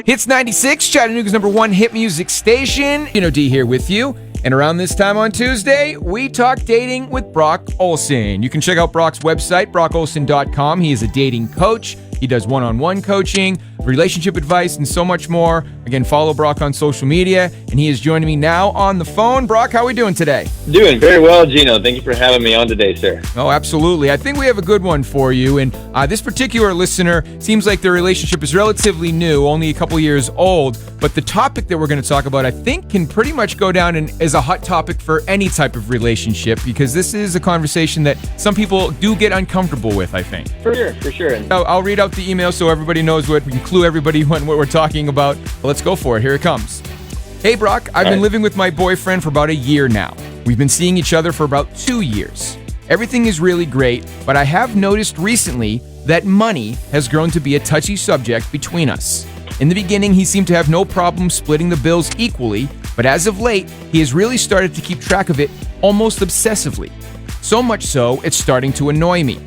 Hits 96, Chattanooga's #1 hit music station. Gino D here with you. And around this time on Tuesday, we talk dating with Brock Olsen. You can check out Brock's website, brockolsen.com. He is a dating coach. He does one-on-one coaching, relationship advice, and so much more. Again, follow Brock on social media, and he is joining me now on the phone. Brock, how are we doing today? Doing very well, Gino. Thank you for having me on today, sir. Oh, absolutely. I think we have a good one for you. And this particular listener seems like their relationship is relatively new, only a couple years old. But the topic that we're going to talk about, I think, can pretty much go down as a hot topic for any type of relationship, because this is a conversation that some people do get uncomfortable with, I think. For sure. I'll read out the email so everybody knows we can clue everybody what we're talking about. Let's go for it. Here it comes. Hey, Brock, I've been living with my boyfriend for about a year now. We've been seeing each other for about 2 years. Everything is really great, but I have noticed recently that money has grown to be a touchy subject between us. In the beginning, he seemed to have no problem splitting the bills equally, but as of late, he has really started to keep track of it almost obsessively. So much so, it's starting to annoy me.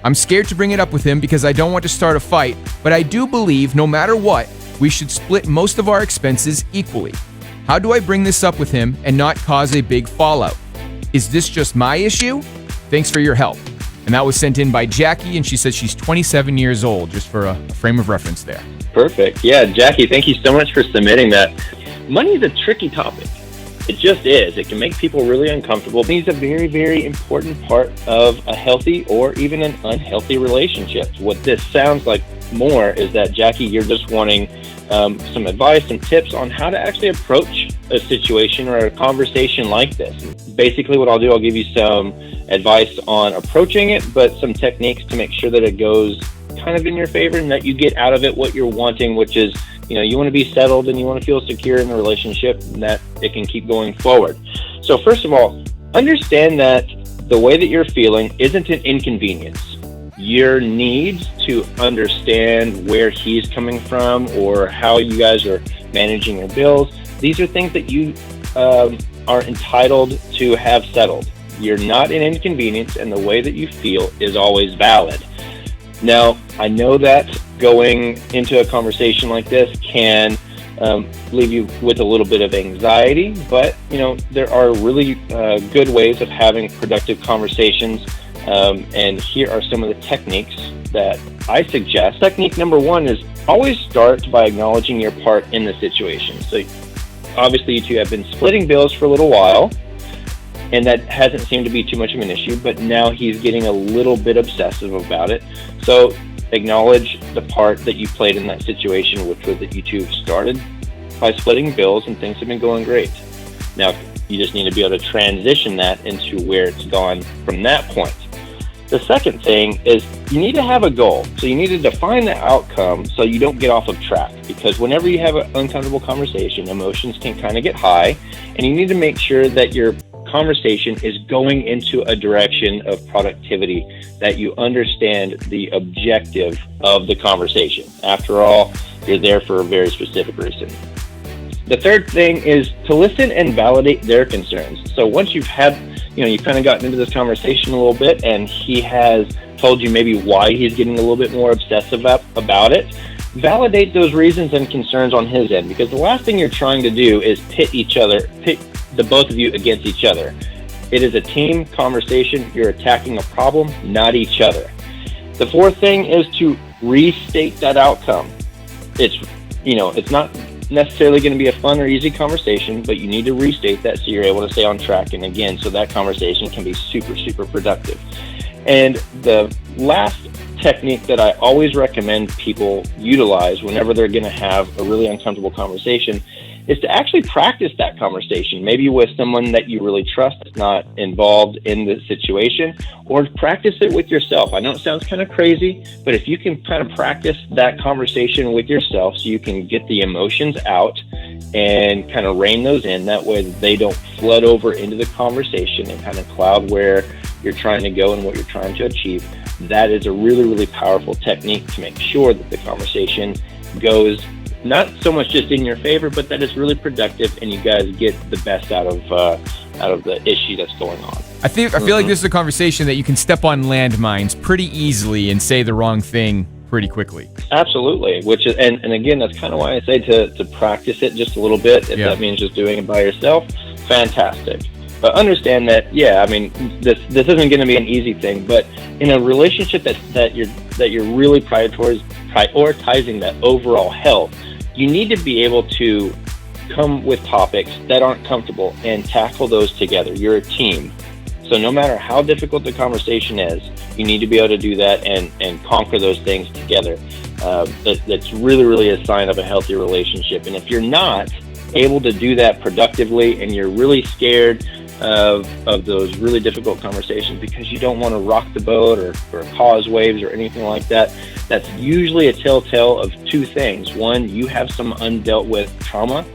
I'm scared to bring it up with him because I don't want to start a fight, but I do believe no matter what, we should split most of our expenses equally. How do I bring this up with him and not cause a big fallout? Is this just my issue? Thanks for your help. And that was sent in by Jackie, and she says she's 27 years old, just for a frame of reference there. Perfect. Yeah, Jackie, thank you so much for submitting that. Money is a tricky topic. It just is. It can make people really uncomfortable. Money is a very, very important part of a healthy or even an unhealthy relationship. What this sounds like more is that, Jackie, you're just wanting some advice, some tips on how to actually approach a situation or a conversation like this. Basically, what I'll do, I'll give you some advice on approaching it, but some techniques to make sure that it goes kind of in your favor and that you get out of it what you're wanting, which is, you want to be settled and you want to feel secure in the relationship and that it can keep going forward. So first of all, understand that the way that you're feeling isn't an inconvenience. Your needs to understand where he's coming from or how you guys are managing your bills, these are things that you are entitled to have settled. You're not an inconvenience, and the way that you feel is always valid. Now, I know that going into a conversation like this can leave you with a little bit of anxiety, but there are really good ways of having productive conversations, and here are some of the techniques that I suggest. Technique number 1 is always start by acknowledging your part in the situation. So obviously you two have been splitting bills for a little while, and that hasn't seemed to be too much of an issue, but now he's getting a little bit obsessive about it. So acknowledge the part that you played in that situation, which was that you two started by splitting bills and things have been going great. Now, you just need to be able to transition that into where it's gone from that point. The second thing is you need to have a goal. So you need to define the outcome so you don't get off of track, because whenever you have an uncomfortable conversation, emotions can kind of get high, and you need to make sure that your conversation is going into a direction of productivity, that you understand the objective of the conversation. After all, you're there for a very specific reason. The third thing is to listen and validate their concerns. So once you've had, you've kind of gotten into this conversation a little bit and he has told you maybe why he's getting a little bit more obsessive about it, validate those reasons and concerns on his end, because the last thing you're trying to do is pit the both of you against each other. It is a team conversation. You're attacking a problem, not each other. The fourth thing is to restate that outcome. It's not necessarily going to be a fun or easy conversation, but you need to restate that so you're able to stay on track. And again, so that conversation can be super, super productive. And the last technique that I always recommend people utilize whenever they're going to have a really uncomfortable conversation is to actually practice that conversation, maybe with someone that you really trust that's not involved in the situation, or practice it with yourself. I know it sounds kind of crazy, but if you can kind of practice that conversation with yourself so you can get the emotions out and kind of rein those in, that way they don't flood over into the conversation and kind of cloud where you're trying to go and what you're trying to achieve. That is a really, really powerful technique to make sure that the conversation goes not so much just in your favor, but that it's really productive and you guys get the best out of the issue that's going on. I feel like this is a conversation that you can step on landmines pretty easily and say the wrong thing pretty quickly. Absolutely. Which is, and again, that's kind of why I say to practice it just a little bit. If that means just doing it by yourself, fantastic. But understand that, this isn't going to be an easy thing. But in a relationship that you're really prioritizing that overall health, you need to be able to come with topics that aren't comfortable and tackle those together. You're a team. So no matter how difficult the conversation is, you need to be able to do that and conquer those things together. That's really, really a sign of a healthy relationship. And if you're not able to do that productively and you're really scared of those really difficult conversations because you don't want to rock the boat or cause waves or anything like that, that's usually a telltale of two things. One, you have some undealt with trauma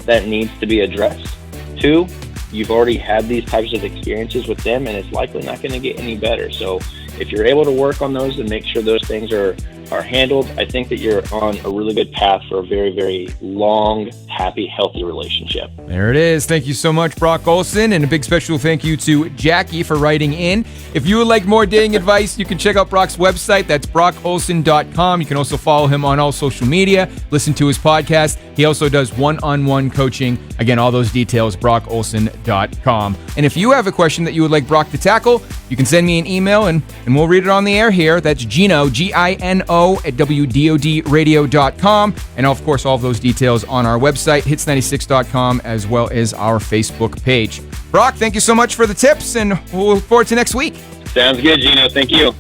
that needs to be addressed. Two, you've already had these types of experiences with them, and it's likely not going to get any better. So if you're able to work on those and make sure those things are handled, I think that you're on a really good path for a very, very long, happy, healthy relationship. There it is. Thank you so much, Brock Olsen, and a big special thank you to Jackie for writing in. If you would like more dating advice, you can check out Brock's website. That's brockolsen.com. You can also follow him on all social media, listen to his podcast. He also does one-on-one coaching. Again, all those details, brockolsen.com. And if you have a question that you would like Brock to tackle, you can send me an email and we'll read it on the air here. That's Gino, Gino, at WDODradio.com. And of course, all of those details on our website, hits96.com, as well as our Facebook page. Brock, thank you so much for the tips, and we'll look forward to next week. Sounds good, Gino. Thank you.